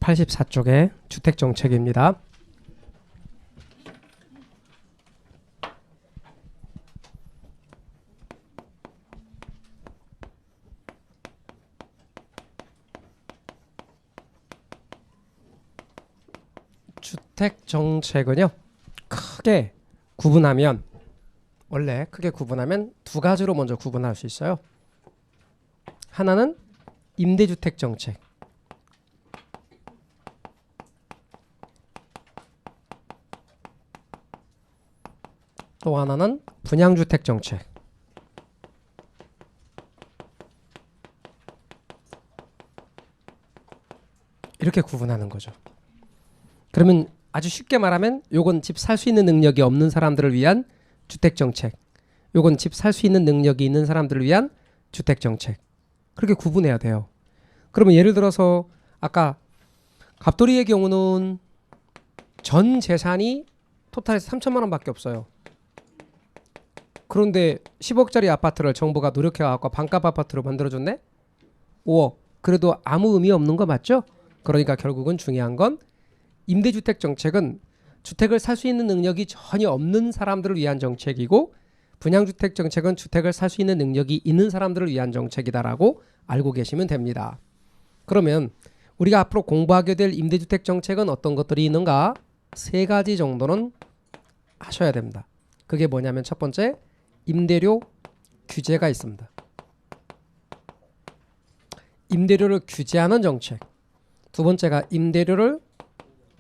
84쪽의 주택정책입니다. 주택정책은요, 크게 구분하면, 원래 크게 구분하면 두 가지로 먼저 구분할 수 있어요. 하나는 임대주택정책, 또 하나는 분양주택정책. 이렇게 구분하는 거죠. 그러면 아주 쉽게 말하면 요건 집 살 수 있는 능력이 없는 사람들을 위한 주택정책, 요건 집 살 수 있는 능력이 있는 사람들을 위한 주택정책. 그렇게 구분해야 돼요. 그러면 예를 들어서 아까 갑돌이의 경우는 전 재산이 토탈에서 3천만 원밖에 없어요. 그런데 10억짜리 아파트를 정부가 노력해갖고 반값 아파트로 만들어줬네? 5억. 그래도 아무 의미 없는 거 맞죠? 그러니까 결국은 중요한 건 임대주택 정책은 주택을 살 수 있는 능력이 전혀 없는 사람들을 위한 정책이고, 분양주택 정책은 주택을 살 수 있는 능력이 있는 사람들을 위한 정책이다라고 알고 계시면 됩니다. 그러면 우리가 앞으로 공부하게 될 임대주택 정책은 어떤 것들이 있는가? 세 가지 정도는 하셔야 됩니다. 그게 뭐냐면 첫 번째, 임대료 규제가 있습니다. 임대료를 규제하는 정책. 두 번째가 임대료를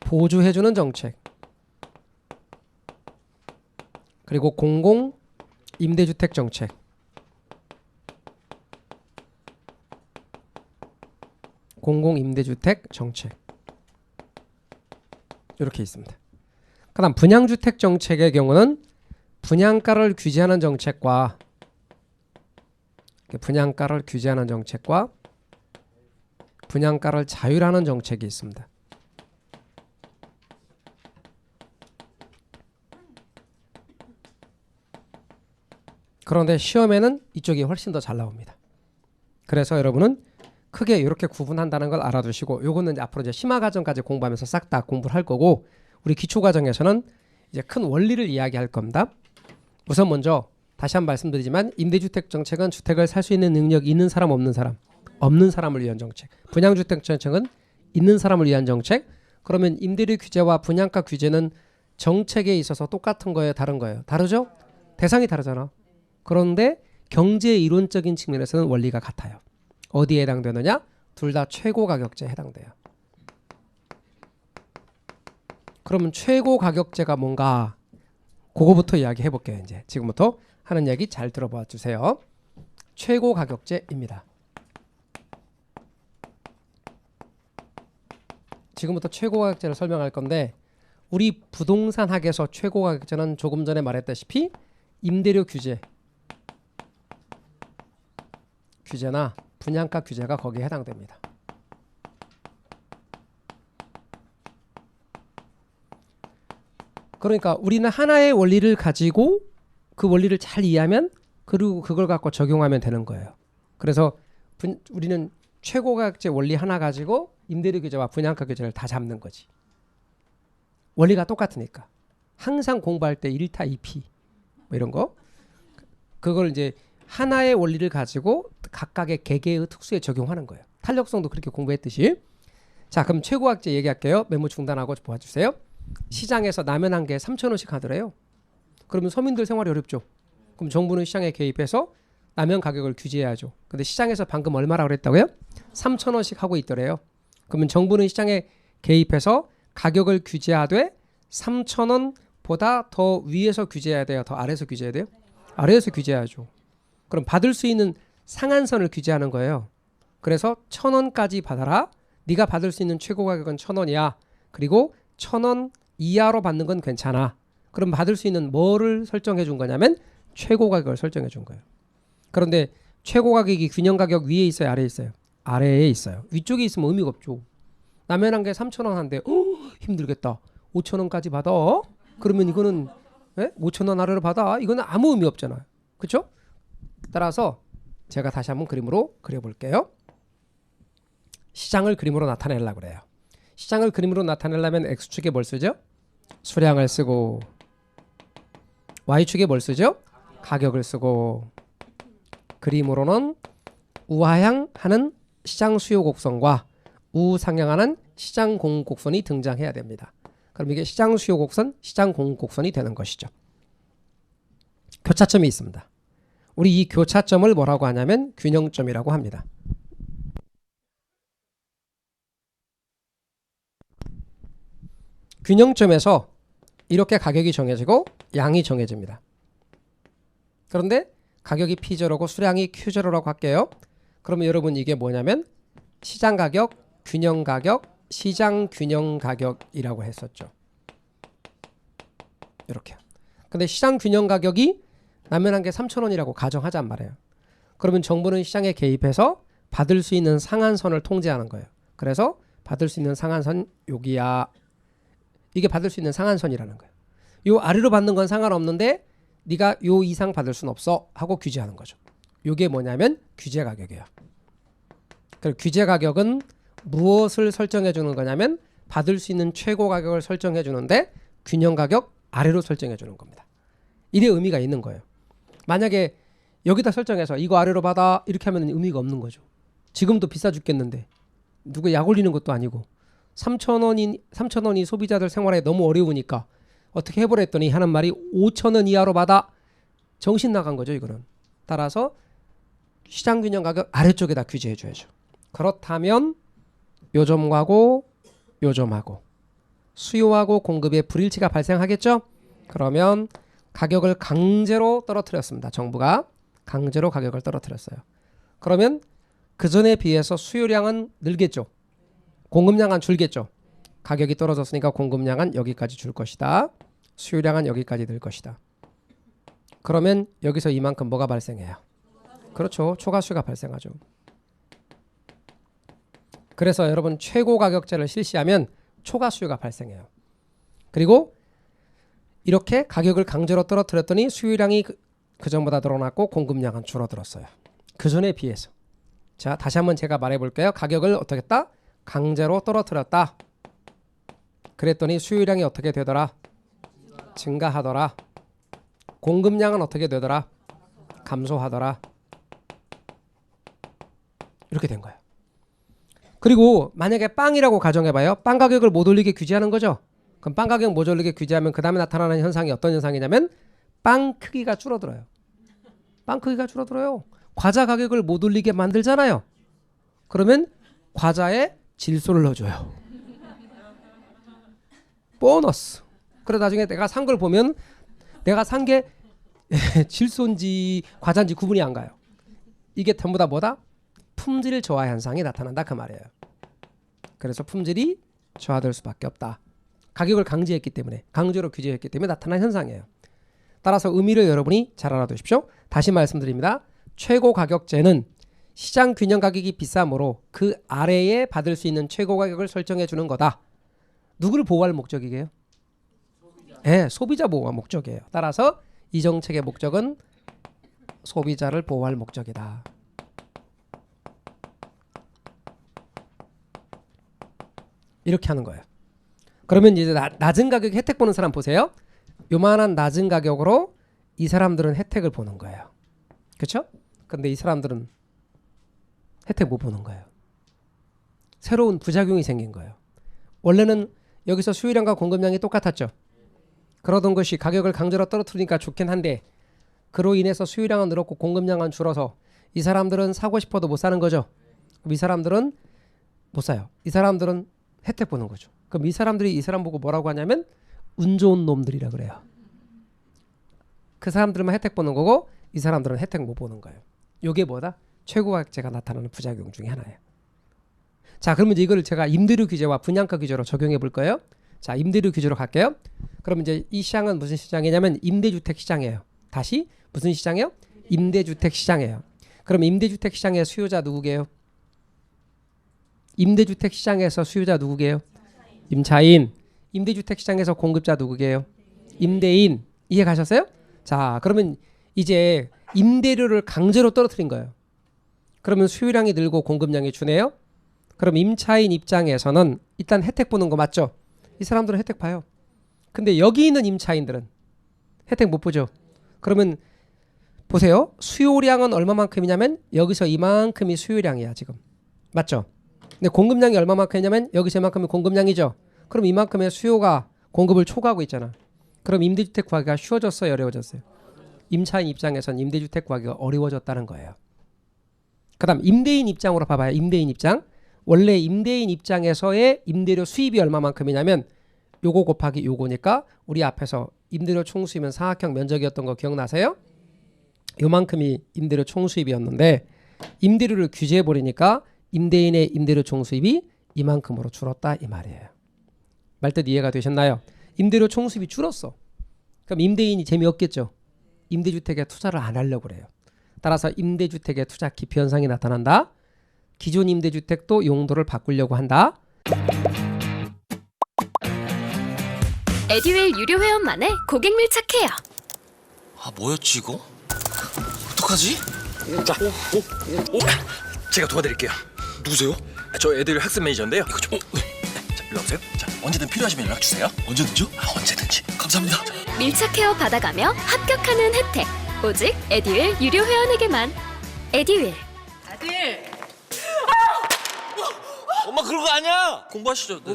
보조해주는 정책. 그리고 공공 임대주택 정책. 공공 임대주택 정책. 이렇게 있습니다. 그다음 분양주택 정책의 경우는 분양가를 규제하는 정책과 분양가를 자율화하는 정책이 있습니다. 그런데 시험에는 이쪽이 훨씬 더 잘 나옵니다. 그래서 여러분은 크게 이렇게 구분한다는 걸 알아두시고, 요거는 앞으로 이제 심화과정까지 공부하면서 싹 다 공부를 할 거고, 우리 기초과정에서는 이제 큰 원리를 이야기할 겁니다. 우선 먼저 다시 한번 말씀드리지만, 임대주택 정책은 주택을 살 수 있는 능력이 있는 사람 없는 사람을 위한 정책. 분양주택 정책은 있는 사람을 위한 정책. 그러면 임대료 규제와 분양가 규제는 정책에 있어서 똑같은 거예요, 다른 거예요? 다르죠? 대상이 다르잖아. 그런데 경제 이론적인 측면에서는 원리가 같아요. 어디에 해당되느냐? 둘 다 최고 가격제에 해당돼요. 그러면 최고 가격제가 뭔가? 그거부터 이야기해 볼게요. 이제 지금부터 하는 얘기 잘 들어봐 주세요. 최고 가격제입니다. 지금부터 최고 가격제를 설명할 건데, 우리 부동산 학에서 최고 가격제는 조금 전에 말했다시피 임대료 규제나 분양가 규제가 거기에 해당됩니다. 그러니까 우리는 하나의 원리를 가지고 그 원리를 잘 이해하면, 그리고 그걸 갖고 적용하면 되는 거예요. 그래서 우리는 최고가격제 원리 하나 가지고 임대료 규제와 분양가 규제를 다 잡는 거지. 원리가 똑같으니까. 항상 공부할 때 1타 2피 뭐 이런 거, 그걸 이제 하나의 원리를 가지고 각각의 개개의 특수에 적용하는 거예요. 탄력성도 그렇게 공부했듯이. 자, 그럼 최고가격제 얘기할게요. 메모 중단하고 봐주세요. 시장에서 라면 한 개에 3,000원씩 하더래요. 그러면 서민들 생활이 어렵죠. 그럼 정부는 시장에 개입해서 라면 가격을 규제해야죠. 근데 시장에서 방금 얼마라고 그랬다고요? 3,000원씩 하고 있더래요. 그러면 정부는 시장에 개입해서 가격을 규제하되 3,000원보다 더 위에서 규제해야 돼요? 더 아래에서 규제해야 돼요? 아래에서 규제해야죠. 그럼 받을 수 있는 상한선을 규제하는 거예요. 그래서 1,000원까지 받아라. 네가 받을 수 있는 최고 가격은 1,000원이야. 그리고 1,000원 이하로 받는 건 괜찮아. 그럼 받을 수 있는 뭐를 설정해 준 거냐면 최고 가격을 설정해 준 거예요. 그런데 최고 가격이 균형 가격 위에 있어요, 아래에 있어요? 아래에 있어요. 위쪽에 있으면 의미가 없죠. 라면 한 개 3,000원 한데 힘들겠다. 5,000원까지 받아. 그러면 이거는 5,000원 아래로 받아. 이거는 아무 의미 없잖아요. 그렇죠? 따라서 제가 다시 한번 그림으로 그려볼게요. 시장을 그림으로 나타내려고 그래요. 시장을 그림으로 나타내려면 X축에 뭘 쓰죠? 수량을 쓰고 Y축에 뭘 쓰죠? 가격을 쓰고 그림으로는 우하향하는 시장 수요 곡선과 우상향하는 시장 공급 곡선이 등장해야 됩니다. 그럼 이게 시장 수요 곡선, 시장 공급 곡선이 되는 것이죠. 교차점이 있습니다. 우리 이 교차점을 뭐라고 하냐면 균형점이라고 합니다. 균형점에서 이렇게 가격이 정해지고 양이 정해집니다. 그런데 가격이 P0고 수량이 Q0라고 할게요. 그러면 여러분 이게 뭐냐면 시장 가격, 균형 가격, 시장 균형 가격이라고 했었죠. 이렇게. 근데 시장 균형 가격이 라면 한 개 3,000원이라고 가정하잔 말이에요. 그러면 정부는 시장에 개입해서 받을 수 있는 상한선을 통제하는 거예요. 그래서 받을 수 있는 상한선 여기야. 이게 받을 수 있는 상한선이라는 거예요. 요 아래로 받는 건 상관없는데 네가 요 이상 받을 수는 없어 하고 규제하는 거죠. 요게 뭐냐면 규제 가격이에요. 그리고 규제 가격은 무엇을 설정해 주는 거냐면 받을 수 있는 최고 가격을 설정해 주는데 균형 가격 아래로 설정해 주는 겁니다. 이래 의미가 있는 거예요. 만약에 여기다 설정해서 이거 아래로 받아 이렇게 하면 의미가 없는 거죠. 지금도 비싸 죽겠는데 누구 약 올리는 것도 아니고 3,000원이 소비자들 생활에 너무 어려우니까 어떻게 해보라 했더니 하는 말이 5,000원 이하로 받아. 정신 나간 거죠 이거는. 따라서 시장 균형 가격 아래쪽에다 규제해 줘야죠. 그렇다면 요점하고 요점하고 수요하고 공급의 불일치가 발생하겠죠. 그러면 가격을 강제로 떨어뜨렸습니다. 정부가 강제로 가격을 떨어뜨렸어요. 그러면 그 전에 비해서 수요량은 늘겠죠. 공급량은 줄겠죠. 가격이 떨어졌으니까 공급량은 여기까지 줄 것이다. 수요량은 여기까지 늘 것이다. 그러면 여기서 이만큼 뭐가 발생해요? 그렇죠. 초과수요가 발생하죠. 그래서 여러분 최고 가격제를 실시하면 초과수요가 발생해요. 그리고 이렇게 가격을 강제로 떨어뜨렸더니 수요량이 그 전보다 늘어났고 공급량은 줄어들었어요. 그 전에 비해서. 자, 다시 한번 제가 말해 볼게요. 가격을 어떻게 했다? 강제로 떨어뜨렸다. 그랬더니 수요량이 어떻게 되더라? 증가하더라. 공급량은 어떻게 되더라? 감소하더라. 이렇게 된 거예요. 그리고 만약에 빵이라고 가정해봐요. 빵 가격을 못 올리게 규제하는 거죠. 그럼 빵 가격 못 올리게 규제하면 그 다음에 나타나는 현상이 어떤 현상이냐면 빵 크기가 줄어들어요. 빵 크기가 줄어들어요. 과자 가격을 못 올리게 만들잖아요. 그러면 과자에 질소를 넣어줘요. 보너스. 그래 나중에 내가 산 걸 보면 내가 산 게 질소인지 과자인지 구분이 안 가요. 이게 전부 다 뭐다? 품질 저하 현상이 나타난다 그 말이에요. 그래서 품질이 저하될 수밖에 없다. 가격을 강제했기 때문에 강제로 규제했기 때문에 나타난 현상이에요. 따라서 의미를 여러분이 잘 알아두십시오. 다시 말씀드립니다. 최고 가격제는 시장 균형 가격이 비싸므로 그 아래에 받을 수 있는 최고 가격을 설정해 주는 거다. 누구를 보호할 목적이게요? 네, 소비자 보호가 목적이에요. 따라서 이 정책의 목적은 소비자를 보호할 목적이다. 이렇게 하는 거예요. 그러면 이제 낮은 가격 혜택 보는 사람 보세요. 요만한 낮은 가격으로 이 사람들은 혜택을 보는 거예요. 그렇죠? 근데 이 사람들은 혜택 못 보는 거예요. 새로운 부작용이 생긴 거예요. 원래는 여기서 수요량과 공급량이 똑같았죠. 그러던 것이 가격을 강제로 떨어뜨리니까 좋긴 한데 그로 인해서 수요량은 늘었고 공급량은 줄어서 이 사람들은 사고 싶어도 못 사는 거죠. 그럼 이 사람들은 못 사요. 이 사람들은 혜택 보는 거죠. 그럼 이 사람들이 이 사람 보고 뭐라고 하냐면 운 좋은 놈들이라 그래요. 그 사람들만 혜택 보는 거고 이 사람들은 혜택 못 보는 거예요. 이게 뭐다? 최고가격제가 나타나는 부작용 중에 하나예요. 자, 그러면 이거를 제가 임대료 규제와 분양가 규제로 적용해 볼 거예요. 자, 임대료 규제로 갈게요. 그럼 이제 이 시장은 무슨 시장이냐면 임대주택 시장이에요. 다시 무슨 시장이에요? 임대주택 시장이에요. 그럼 임대주택 시장의 수요자 누구게요? 임대주택 시장에서 수요자 누구게요? 임차인. 임대주택 시장에서 공급자 누구게요? 임대인. 이해 가셨어요? 자, 그러면 이제 임대료를 강제로 떨어뜨린 거예요. 그러면 수요량이 늘고 공급량이 주네요. 그럼 임차인 입장에서는 일단 혜택 보는 거 맞죠? 이 사람들은 혜택 봐요. 근데 여기 있는 임차인들은 혜택 못 보죠. 그러면 보세요. 수요량은 얼마만큼이냐면 여기서 이만큼이 수요량이야 지금. 맞죠? 근데 공급량이 얼마만큼이냐면 여기서 이만큼이 공급량이죠. 그럼 이만큼의 수요가 공급을 초과하고 있잖아. 그럼 임대주택 구하기가 쉬워졌어요, 어려워졌어요? 임차인 입장에선 임대주택 구하기가 어려워졌다는 거예요. 그 다음 임대인 입장으로 봐봐요. 임대인 입장. 원래 임대인 입장에서의 임대료 수입이 얼마만큼이냐면 요거 곱하기 요거니까 우리 앞에서 임대료 총수입은 사각형 면적이었던 거 기억나세요? 요만큼이 임대료 총수입이었는데 임대료를 규제해버리니까 임대인의 임대료 총수입이 이만큼으로 줄었다 이 말이에요. 말뜻 이해가 되셨나요? 임대료 총수입이 줄었어. 그럼 임대인이 재미없겠죠. 임대주택에 투자를 안 하려고 그래요. 따라서 임대주택의 투자 기피 현상이 나타난다. 기존 임대주택도 용도를 바꾸려고 한다. 에듀윌 유료 회원만의 고객 밀착해요. 아 뭐였지 이거? 어떡하지? 자, 제가 도와드릴게요. 누구세요? 저 애들 학습 매니저인데요. 이거 좀. 자, 일로 와보세요. 자, 언제든 필요하시면 연락 주세요. 언제든지요? 언제든지. 감사합니다. 밀착 헤어 받아가며 합격하는 혜택. 오직 에듀윌 유료 회원에게만. 에듀윌. 아들, 엄마 그런 거 아니야. 공부하시죠. 네.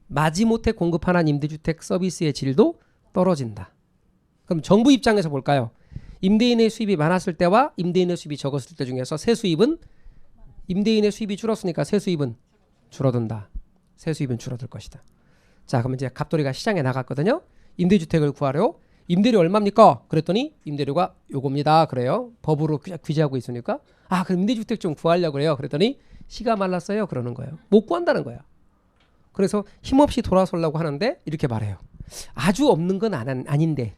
마지못해 공급하는 임대주택 서비스의 질도 떨어진다. 그럼 정부 입장에서 볼까요? 임대인의 수입이 많았을 때와 임대인의 수입이 적었을 때 중에서 세수입은 임대인의 수입이 줄었으니까 세수입은 줄어든다. 세수입은 줄어들 것이다. 자, 그럼 이제 갑돌이가 시장에 나갔거든요. 임대주택을 구하려. 임대료 얼마입니까? 그랬더니 임대료가 요겁니다. 그래요. 법으로 규제하고 있으니까 아, 그럼 임대주택 좀 구하려고 그래요. 그랬더니 시가 말랐어요. 그러는 거예요. 못 구한다는 거야. 그래서 힘없이 돌아서려고 하는데 이렇게 말해요. 아주 없는 건 아닌데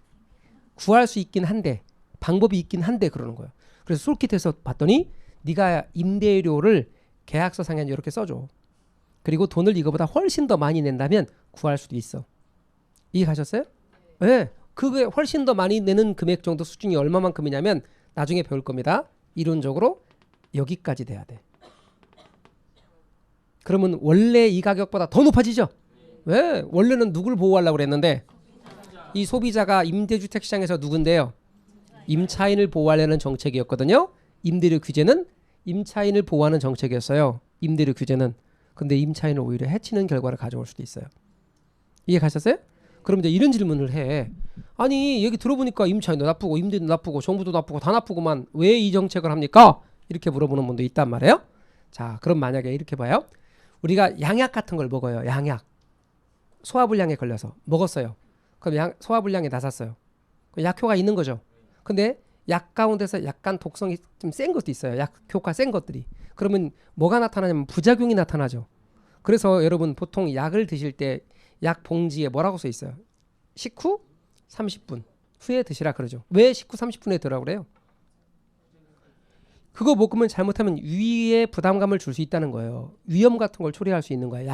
구할 수 있긴 한데 방법이 있긴 한데 그러는 거예요. 그래서 솔깃해서 봤더니 네가 임대료를 계약서상에 이렇게 써줘. 그리고 돈을 이거보다 훨씬 더 많이 낸다면 구할 수도 있어. 이해가셨어요? 네. 그게 훨씬 더 많이 내는 금액 정도 수준이 얼마만큼이냐면 나중에 배울 겁니다. 이론적으로 여기까지 돼야 돼. 그러면 원래 이 가격보다 더 높아지죠? 왜? 원래는 누굴 보호하려고 그랬는데 이 소비자가 임대주택 시장에서 누군데요? 임차인을 보호하려는 정책이었거든요. 임대료 규제는 임차인을 보호하는 정책이었어요. 임대료 규제는. 근데 임차인을 오히려 해치는 결과를 가져올 수도 있어요. 이해 가셨어요? 그럼 이제 이런 질문을 해. 아니 얘기 들어보니까 임차인도 나쁘고 임대도 나쁘고 정부도 나쁘고 다 나쁘고만 왜 이 정책을 합니까? 이렇게 물어보는 분도 있단 말이에요. 자, 그럼 만약에 이렇게 봐요. 우리가 양약 같은 걸 먹어요. 양약. 소화불량에 걸려서 먹었어요. 그럼 소화불량에 나섰어요. 약효가 있는 거죠. 근데 약 가운데서 약간 독성이 좀 센 것도 있어요. 약 효과 센 것들이. 그러면 뭐가 나타나냐면 부작용이 나타나죠. 그래서 여러분 보통 약을 드실 때 약 봉지에 뭐라고 써 있어요? 식후 30분 후에 드시라 그러죠. 왜 식후 30분에 드라고 그래요? 그거 먹으면 잘못하면 위에 부담감을 줄 수 있다는 거예요. 위험 같은 걸 초래할 수 있는 거예요.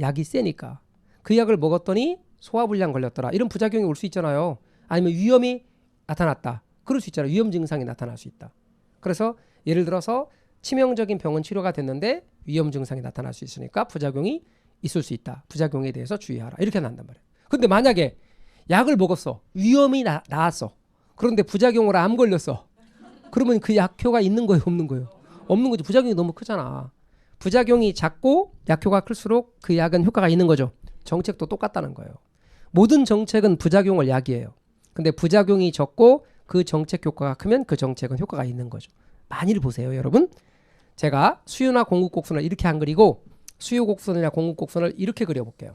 약이 세니까. 그 약을 먹었더니 소화불량 걸렸더라. 이런 부작용이 올 수 있잖아요. 아니면 위험이 나타났다. 그럴 수 있잖아요. 위험 증상이 나타날 수 있다. 그래서 예를 들어서 치명적인 병은 치료가 됐는데 위험 증상이 나타날 수 있으니까 부작용이 있을 수 있다. 부작용에 대해서 주의하라. 이렇게 난단 말이에요. 근데 만약에 약을 먹었어. 위험이 나왔어. 그런데 부작용으로 암 걸렸어. 그러면 그 약효가 있는 거예요? 없는 거예요? 없는 거지. 부작용이 너무 크잖아. 부작용이 작고 약효가 클수록 그 약은 효과가 있는 거죠. 정책도 똑같다는 거예요. 모든 정책은 부작용을 야기해요. 근데 부작용이 적고 그 정책 효과가 크면 그 정책은 효과가 있는 거죠. 많이를 보세요, 여러분. 제가 수요나 공급 곡선을 이렇게 안 그리고 수요 곡선이나 공급 곡선을 이렇게 그려볼게요.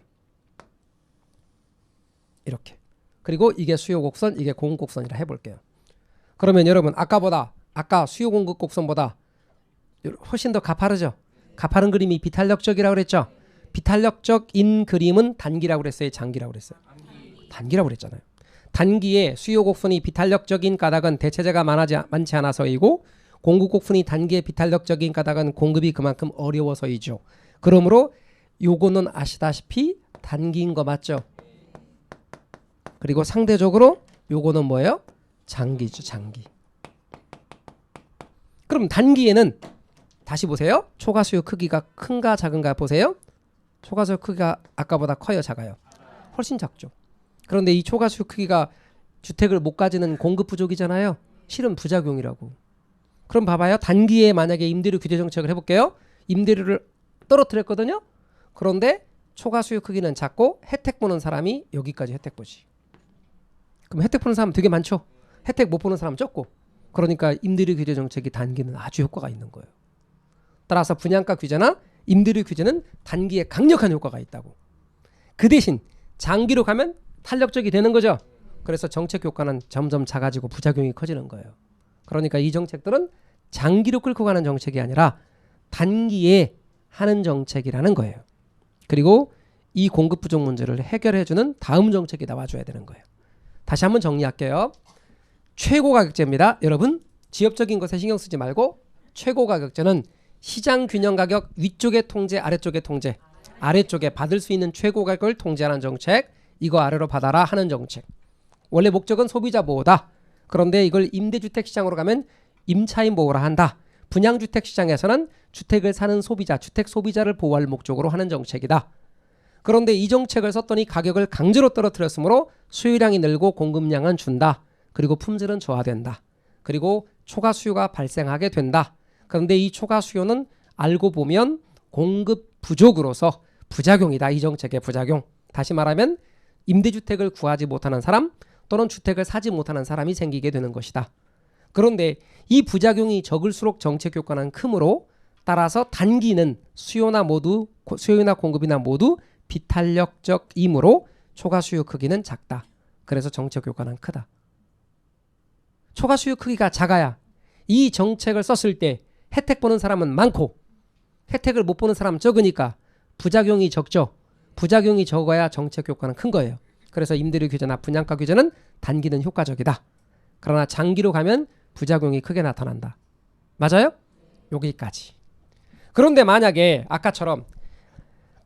이렇게. 그리고 이게 수요 곡선, 이게 공급 곡선이라 해볼게요. 그러면 여러분 아까 수요 공급 곡선보다 훨씬 더 가파르죠? 가파른 그림이 비탄력적이라고 그랬죠? 비탄력적인 그림은 단기라고 그랬어요? 장기라고 그랬어요? 단기라고 그랬잖아요. 단기에 수요 곡선이 비탄력적인 까닭은 대체재가 많지 않아서이고 공급 고픈이 단기에 비탄력적인 까닭은 공급이 그만큼 어려워서이죠. 그러므로 요거는 아시다시피 단기인 거 맞죠? 그리고 상대적으로 요거는 뭐예요? 장기죠, 장기. 그럼 단기에는 다시 보세요. 초과수요 크기가 큰가 작은가 보세요. 초과수요 크기가 아까보다 커요, 작아요? 훨씬 작죠. 그런데 이 초과수요 크기가 주택을 못 가지는 공급 부족이잖아요. 실은 부작용이라고. 그럼 봐봐요. 단기에 만약에 임대료 규제 정책을 해볼게요. 임대료를 떨어뜨렸거든요. 그런데 초과수요 크기는 작고 혜택 보는 사람이 여기까지 혜택 보지. 그럼 혜택 보는 사람 되게 많죠. 혜택 못 보는 사람 적고. 그러니까 임대료 규제 정책이 단기는 아주 효과가 있는 거예요. 따라서 분양가 규제나 임대료 규제는 단기에 강력한 효과가 있다고. 그 대신 장기로 가면 탄력적이 되는 거죠. 그래서 정책 효과는 점점 작아지고 부작용이 커지는 거예요. 그러니까 이 정책들은 장기로 끌고 가는 정책이 아니라 단기에 하는 정책이라는 거예요. 그리고 이 공급 부족 문제를 해결해주는 다음 정책이 나와줘야 되는 거예요. 다시 한번 정리할게요. 최고 가격제입니다. 여러분 지엽적인 것에 신경 쓰지 말고 최고 가격제는 시장 균형 가격 위쪽에 통제 아래쪽에 통제, 아래쪽에 받을 수 있는 최고 가격을 통제하는 정책, 이거 아래로 받아라 하는 정책. 원래 목적은 소비자 보호다. 그런데 이걸 임대주택 시장으로 가면 임차인 보호라 한다. 분양주택 시장에서는 주택을 사는 소비자, 주택 소비자를 보호할 목적으로 하는 정책이다. 그런데 이 정책을 썼더니 가격을 강제로 떨어뜨렸으므로 수요량이 늘고 공급량은 준다. 그리고 품질은 저하된다. 그리고 초과 수요가 발생하게 된다. 그런데 이 초과 수요는 알고 보면 공급 부족으로서 부작용이다. 이 정책의 부작용. 다시 말하면 임대주택을 구하지 못하는 사람 또는 주택을 사지 못하는 사람이 생기게 되는 것이다. 그런데 이 부작용이 적을수록 정책 효과는 크므로 따라서 단기는 수요나 공급이나 모두 비탄력적이므로 초과 수요 크기는 작다. 그래서 정책 효과는 크다. 초과 수요 크기가 작아야 이 정책을 썼을 때 혜택 보는 사람은 많고 혜택을 못 보는 사람은 적으니까 부작용이 적죠. 부작용이 적어야 정책 효과는 큰 거예요. 그래서 임대료 규제나 분양가 규제는 단기는 효과적이다. 그러나 장기로 가면 부작용이 크게 나타난다. 맞아요? 여기까지. 그런데 만약에 아까처럼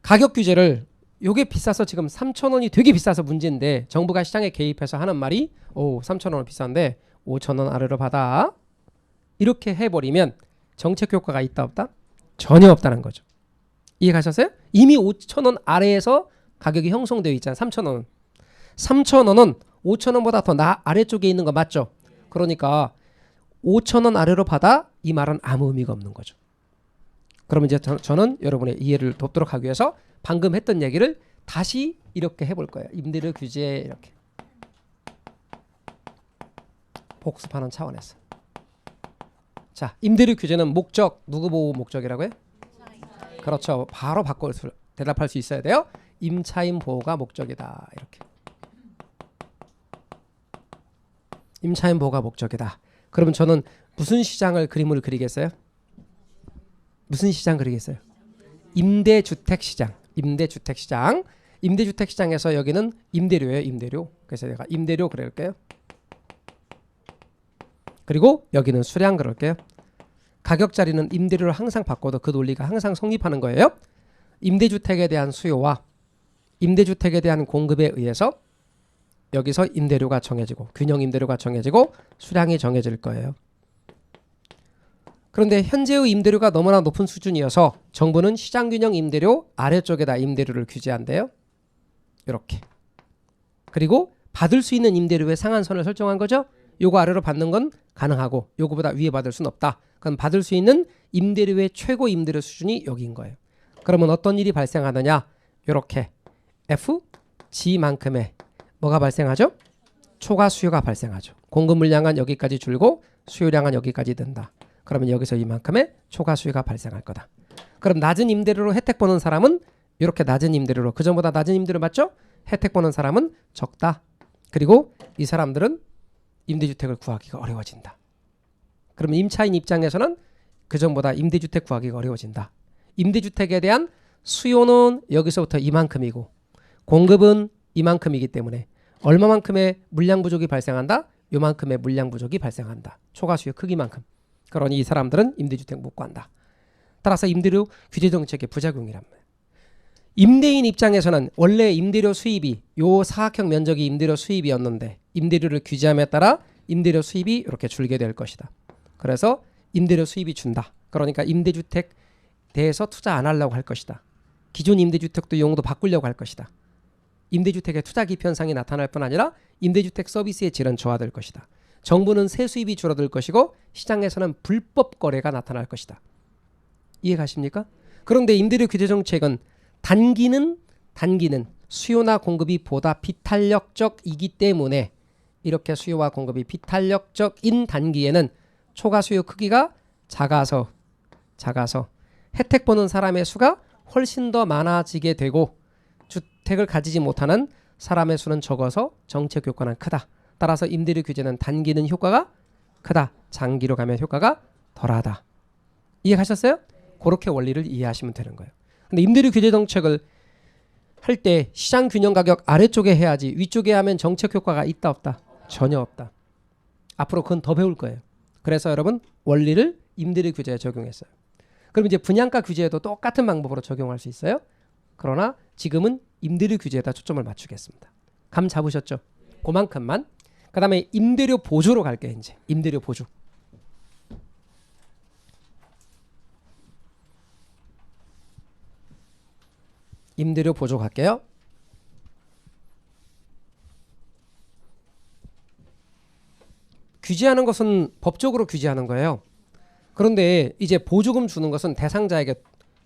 가격 규제를 요게 비싸서 지금 3,000원이 되게 비싸서 문제인데 정부가 시장에 개입해서 하는 말이 3,000원은 비싼데 5,000원 아래로 받아. 이렇게 해버리면 정책 효과가 있다 없다? 전혀 없다는 거죠. 이해가셨어요? 이미 5,000원 아래에서 가격이 형성되어 있잖아요. 3,000원은. 3,000원은 5,000원보다 더 아래쪽에 있는 거 맞죠? 그러니까 5,000원 아래로 받아 이 말은 아무 의미가 없는 거죠. 그러면 이제 저는 여러분의 이해를 돕도록 하기 위해서 방금 했던 얘기를 다시 이렇게 해볼 거예요. 임대료 규제 이렇게 복습하는 차원에서. 자, 임대료 규제는 목적 누구 보호 목적이라고요? 그렇죠. 바로 바꿔 대답할 수 있어야 돼요. 임차인 보호가 목적이다. 이렇게. 임차인 보호가 목적이다. 그러면 저는 무슨 시장을 그림을 그리겠어요? 무슨 시장 그리겠어요? 임대주택 시장. 임대주택 시장. 임대주택 시장에서 여기는 임대료예요. 임대료. 그래서 내가 임대료 그릴게요. 그리고 여기는 수량 그럴게요. 가격 자리는 임대료를 항상 바꿔도 그 논리가 항상 성립하는 거예요. 임대주택에 대한 수요와 임대주택에 대한 공급에 의해서 여기서 임대료가 정해지고 균형 임대료가 정해지고 수량이 정해질 거예요. 그런데 현재의 임대료가 너무나 높은 수준이어서 정부는 시장균형 임대료 아래쪽에다 임대료를 규제한대요. 이렇게. 그리고 받을 수 있는 임대료의 상한선을 설정한 거죠. 요거 아래로 받는 건 가능하고 요거보다 위에 받을 수는 없다. 그럼 받을 수 있는 임대료의 최고 임대료 수준이 여기인 거예요. 그러면 어떤 일이 발생하느냐? 요렇게 F, G만큼의 뭐가 발생하죠? 초과 수요가 발생하죠. 공급 물량은 여기까지 줄고 수요량은 여기까지 된다. 그러면 여기서 이만큼의 초과 수요가 발생할 거다. 그럼 낮은 임대료로 혜택 보는 사람은 이렇게 낮은 임대료로 그전보다 낮은 임대료 맞죠? 혜택 보는 사람은 적다. 그리고 이 사람들은 임대주택을 구하기가 어려워진다. 그러면 임차인 입장에서는 그전보다 임대주택 구하기가 어려워진다. 임대주택에 대한 수요는 여기서부터 이만큼이고 공급은 이만큼이기 때문에 얼마만큼의 물량 부족이 발생한다? 요만큼의 물량 부족이 발생한다. 초과 수요 크기만큼. 그러니 이 사람들은 임대주택 못 구한다. 따라서 임대료 규제 정책의 부작용이란 말이에요. 임대인 입장에서는 원래 임대료 수입이 요 사각형 면적이 임대료 수입이었는데 임대료를 규제함에 따라 임대료 수입이 이렇게 줄게 될 것이다. 그래서 임대료 수입이 준다. 그러니까 임대주택 대해서 투자 안 하려고 할 것이다. 기존 임대주택도 용도 바꾸려고 할 것이다. 임대주택의 투자 기피 현상이 나타날 뿐 아니라 임대주택 서비스의 질은 저하될 것이다. 정부는 세 수입이 줄어들 것이고 시장에서는 불법 거래가 나타날 것이다. 이해가십니까? 그런데 임대료 규제 정책은 단기는 수요나 공급이 보다 비탄력적이기 때문에 이렇게 수요와 공급이 비탄력적인 단기에는 초과 수요 크기가 작아서 혜택 보는 사람의 수가 훨씬 더 많아지게 되고 주택을 가지지 못하는 사람의 수는 적어서 정책 효과는 크다. 따라서 임대료 규제는 단기는 효과가 크다. 장기로 가면 효과가 덜하다. 이해가셨어요? 그렇게 원리를 이해하시면 되는 거예요. 근데 임대료 규제 정책을 할 때 시장 균형 가격 아래쪽에 해야지 위쪽에 하면 정책 효과가 있다 없다? 전혀 없다. 앞으로 그건 더 배울 거예요. 그래서 여러분 원리를 임대료 규제에 적용했어요. 그럼 이제 분양가 규제에도 똑같은 방법으로 적용할 수 있어요. 그러나 지금은 임대료 규제에다 초점을 맞추겠습니다. 감 잡으셨죠? 그만큼만. 그 다음에 임대료 보조로 갈게요. 이제 임대료 보조. 임대료 보조 갈게요. 규제하는 것은 법적으로 규제하는 거예요. 그런데 이제 보조금 주는 것은 대상자에게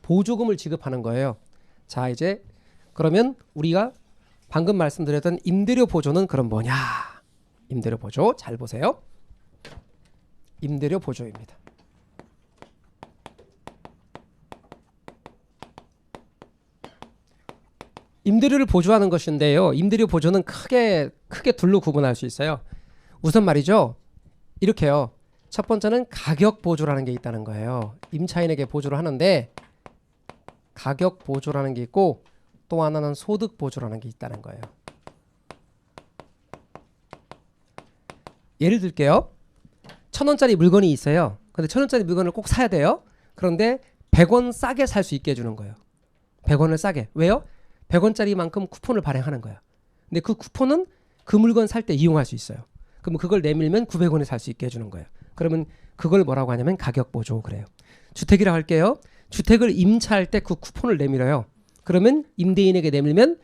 보조금을 지급하는 거예요. 자, 이제 그러면 우리가 방금 말씀드렸던 임대료 보조는 그럼 뭐냐? 임대료 보조 잘 보세요. 임대료 보조입니다. 임대료를 보조하는 것인데요. 임대료 보조는 크게 둘로 구분할 수 있어요. 우선 말이죠. 이렇게요. 첫 번째는 가격 보조라는 게 있다는 거예요. 임차인에게 보조를 하는데 가격 보조라는 게 있고 또 하나는 소득 보조라는 게 있다는 거예요. 예를 들게요. 1,000원짜리 물건이 있어요. 근데 1,000원짜리 물건을 꼭 사야 돼요. 그런데 100원 싸게 살 수 있게 해주는 거예요. 100원을 싸게. 왜요? 100원짜리만큼 쿠폰을 발행하는 거예요. 근데 그 쿠폰은 그 물건 살 때 이용할 수 있어요. 그럼 그걸 내밀면 900원에 살 수 있게 해주는 거예요. 그러면 그걸 뭐라고 하냐면 가격 보조 그래요. 주택이라고 할게요. 주택을 임차할 때 그 쿠폰을 내밀어요. 그러면 임대인에게 내밀면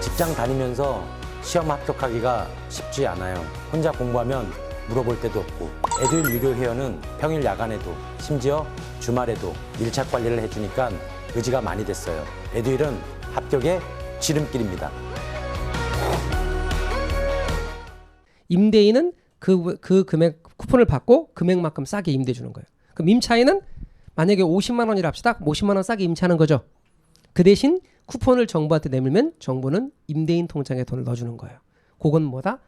직장 다니면서 시험 합격하기가 쉽지 않아요. 혼자 공부하면 물어볼 데도 없고 에듀윌 유료 회원은 평일 야간에도 심지어 주말에도 밀착 관리를 해주니까 의지가 많이 됐어요. 에듀윌은 합격의 지름길입니다. 임대인은 그 금액 쿠폰을 받고 금액만큼 싸게 임대 주는 거예요. 그럼 임차인은 만약에 50만 원이라 합시다. 50만 원 싸게 임차하는 거죠. 그 대신 쿠폰을 정부한테 내밀면 정부는 임대인 통장에 돈을 넣어주는 거예요. 그건 뭐다?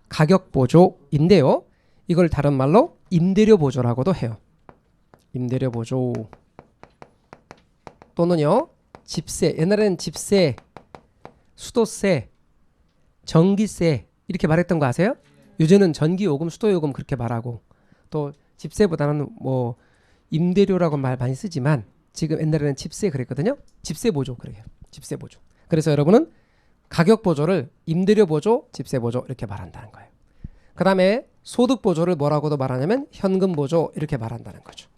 가격 보조인데요. 이걸 다른 말로 임대료 보조라고도 해요. 임대료 보조 또는요. 집세, 옛날에는 집세, 수도세, 전기세 이렇게 말했던 거 아세요? 요즘은 전기요금, 수도요금 그렇게 말하고 또 집세보다는 뭐 임대료라고 말 많이 쓰지만 지금 옛날에는 집세 그랬거든요. 집세 보조 그래요. 집세 보조. 그래서 여러분은 가격 보조를 임대료 보조, 집세 보조 이렇게 말한다는 거예요. 그 다음에 소득 보조를 뭐라고도 말하냐면 현금 보조 이렇게 말한다는 거죠.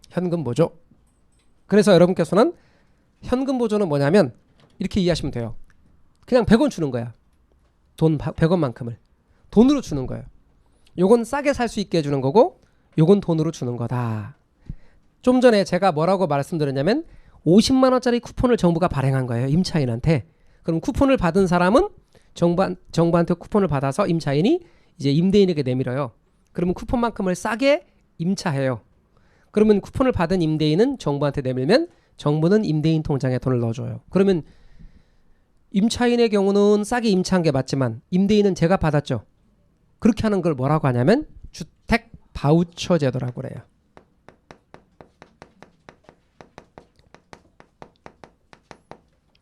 현금 보조. 그래서 여러분께서는 현금 보조는 뭐냐면 이렇게 이해하시면 돼요. 그냥 100원 주는 거야. 돈 100원만큼을. 돈으로 주는 거예요. 요건 싸게 살 수 있게 해주는 거고 요건 돈으로 주는 거다. 좀 전에 제가 뭐라고 말씀드렸냐면 50만 원짜리 쿠폰을 정부가 발행한 거예요. 임차인한테. 그럼 쿠폰을 받은 사람은 정부한테 쿠폰을 받아서 임차인이 이제 임대인에게 내밀어요. 그러면 쿠폰만큼을 싸게 임차해요. 그러면 쿠폰을 받은 임대인은 정부한테 내밀면 정부는 임대인 통장에 돈을 넣어줘요. 그러면 임차인의 경우는 싸게 임차한 게 맞지만 임대인은 제가 받았죠. 그렇게 하는 걸 뭐라고 하냐면 주택 바우처 제도라고 그래요.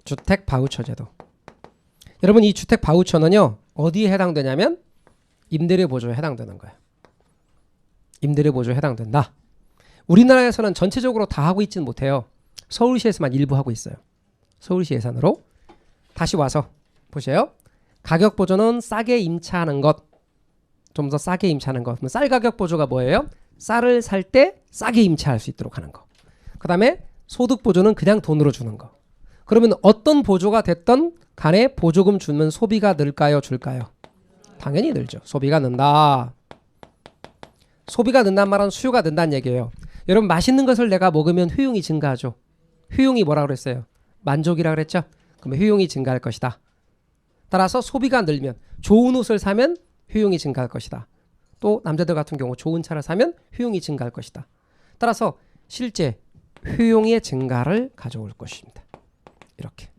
주택 바우처 제도. 여러분 이 주택 바우처는요. 어디에 해당되냐면 임대료 보조에 해당되는 거예요. 임대료 보조에 해당된다. 우리나라에서는 전체적으로 다 하고 있지는 못해요. 서울시에서만 일부 하고 있어요. 서울시 예산으로. 다시 와서 보세요. 가격 보조는 싸게 임차하는 것. 좀 더 싸게 임차하는 것. 그럼 쌀 가격 보조가 뭐예요? 쌀을 살 때 싸게 임차할 수 있도록 하는 거. 그 다음에 소득 보조는 그냥 돈으로 주는 거. 그러면 어떤 보조가 됐던 간에 보조금 주면 소비가 늘까요? 줄까요? 당연히 늘죠. 소비가 는다. 소비가 는다는 말은 수요가 는다는 얘기예요. 여러분 맛있는 것을 내가 먹으면 효용이 증가하죠. 효용이 뭐라고 그랬어요? 만족이라고 그랬죠. 그러면 효용이 증가할 것이다. 따라서 소비가 늘면 좋은 옷을 사면 효용이 증가할 것이다. 또 남자들 같은 경우 좋은 차를 사면 효용이 증가할 것이다. 따라서 실제 효용의 증가를 가져올 것입니다. 이렇게.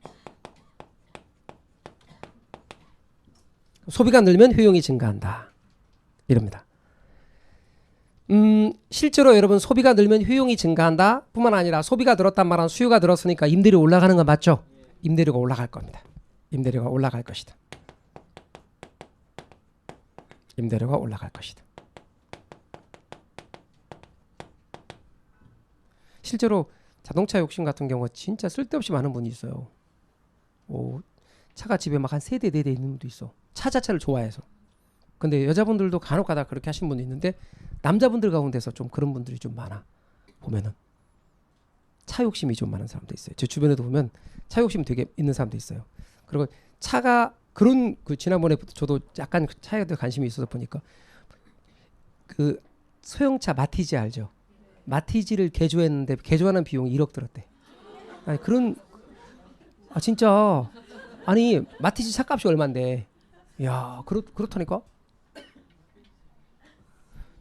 소비가 늘면 효용이 증가한다. 이럽니다. 실제로 여러분 소비가 늘면 효용이 증가한다 뿐만 아니라 소비가 늘었단 말은 수요가 늘었으니까 임대료 올라가는 거 맞죠? 임대료가 올라갈 겁니다. 임대료가 올라갈 것이다. 임대료가 올라갈 것이다. 실제로 자동차 욕심 같은 경우 진짜 쓸데없이 많은 분이 있어요. 차가 집에 막 한 3대 4대 있는 분도 있어. 차 자체를 좋아해서. 근데 여자분들도 간혹 가다 그렇게 하신 분도 있는데 남자분들 가운데서 좀 그런 분들이 좀 많아. 보면은 차 욕심이 좀 많은 사람도 있어요. 제 주변에도 보면 차 욕심 되게 있는 사람도 있어요. 그리고 차가 그런 지난번에 저도 약간 차에 대해 관심이 있어서 보니까 그 소형차 마티즈 알죠? 마티즈를 개조했는데 개조하는 비용이 1억 들었대. 아니 그런 진짜 아니 마티즈 차값이 얼만데? 야 그렇다니까.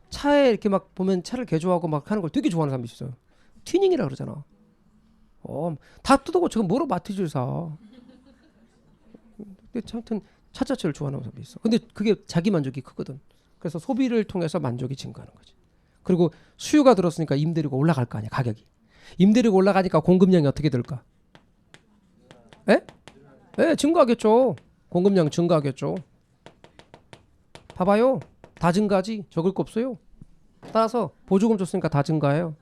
차에 이렇게 막 보면 차를 개조하고 막 하는 걸 되게 좋아하는 사람이 있어요. 튜닝이라 그러잖아. 다 뜯어고 지금 뭐로 마티즈를 사? 근데 아무튼 차 자체를 좋아하는 사람이 있어. 근데 그게 자기 만족이 크거든. 그래서 소비를 통해서 만족이 증가하는 거지. 그리고 수요가 들었으니까 임대료가 올라갈 거 아니야. 가격이. 임대료가 올라가니까 공급량이 어떻게 될까? 증가하겠죠. 공급량 증가하겠죠. 봐봐요. 다 증가하지. 적을 거 없어요. 따라서 보조금 줬으니까 다 증가해요.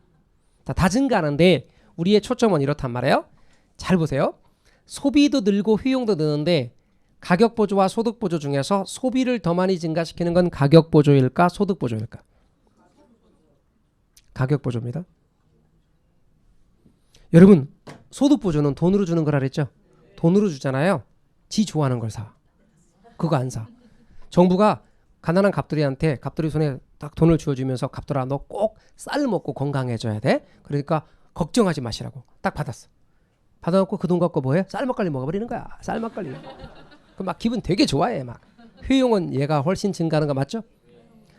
다 증가하는데 우리의 초점은 이렇단 말이에요. 잘 보세요. 소비도 늘고 효용도 느는데 가격 보조와 소득 보조 중에서 소비를 더 많이 증가시키는 건 가격 보조일까? 소득 보조일까? 가격 보조입니다. 여러분 소득 보조는 돈으로 주는 거라 그랬죠? 돈으로 주잖아요. 지 좋아하는 걸 사. 그거 안 사. 정부가 가난한 갑돌이한테 갑돌이 손에 딱 돈을 주어주면서 갑돌아 너 꼭 쌀 먹고 건강해져야 돼. 그러니까 걱정하지 마시라고 딱 받았어. 받아놓고 그 돈 갖고 뭐해? 쌀 막걸리 먹어버리는 거야. 쌀 막걸리. 그럼 막 기분 되게 좋아해. 막 효용은 얘가 훨씬 증가하는 거 맞죠?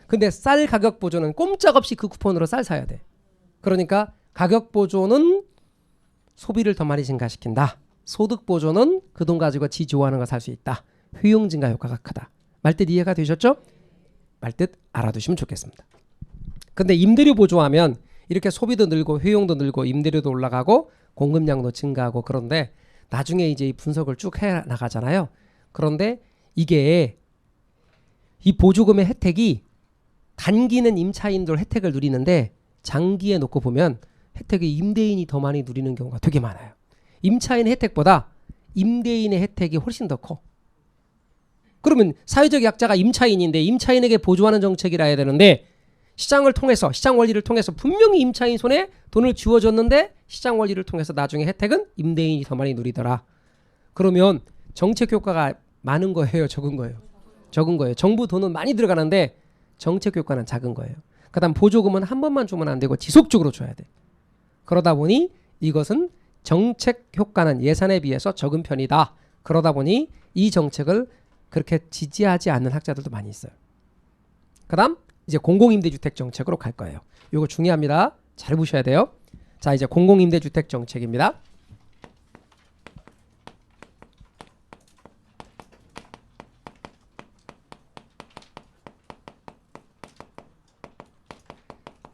근데 쌀 가격 보조는 꼼짝없이 그 쿠폰으로 쌀 사야 돼. 그러니까 가격 보조는 소비를 더 많이 증가시킨다. 소득 보조는 그 돈 가지고 지 좋아하는 거 살 수 있다. 효용 증가 효과가 크다. 말뜻 이해가 되셨죠? 말뜻 알아두시면 좋겠습니다. 근데 임대료 보조하면 이렇게 소비도 늘고 효용도 늘고 임대료도 올라가고 공급량도 증가하고 그런데 나중에 이제 이 분석을 쭉 해 나가잖아요. 그런데 이게 이 보조금의 혜택이 단기는 임차인들 혜택을 누리는데 장기에 놓고 보면 혜택이 임대인이 더 많이 누리는 경우가 되게 많아요. 임차인의 혜택보다 임대인의 혜택이 훨씬 더 커. 그러면 사회적 약자가 임차인인데 임차인에게 보조하는 정책이라 해야 되는데 시장을 통해서 시장 원리를 통해서 분명히 임차인 손에 돈을 쥐어줬는데 시장 원리를 통해서 나중에 혜택은 임대인이 더 많이 누리더라. 그러면 정책 효과가 많은 거예요? 적은 거예요? 적은 거예요. 정부 돈은 많이 들어가는데 정책 효과는 작은 거예요. 그 다음 보조금은 한 번만 주면 안 되고 지속적으로 줘야 돼. 그러다 보니 이것은 정책 효과는 예산에 비해서 적은 편이다. 그러다 보니 이 정책을 그렇게 지지하지 않는 학자들도 많이 있어요. 그 다음 이제 공공임대주택 정책으로 갈 거예요. 이거 중요합니다. 잘 보셔야 돼요. 자, 이제 공공임대주택 정책입니다.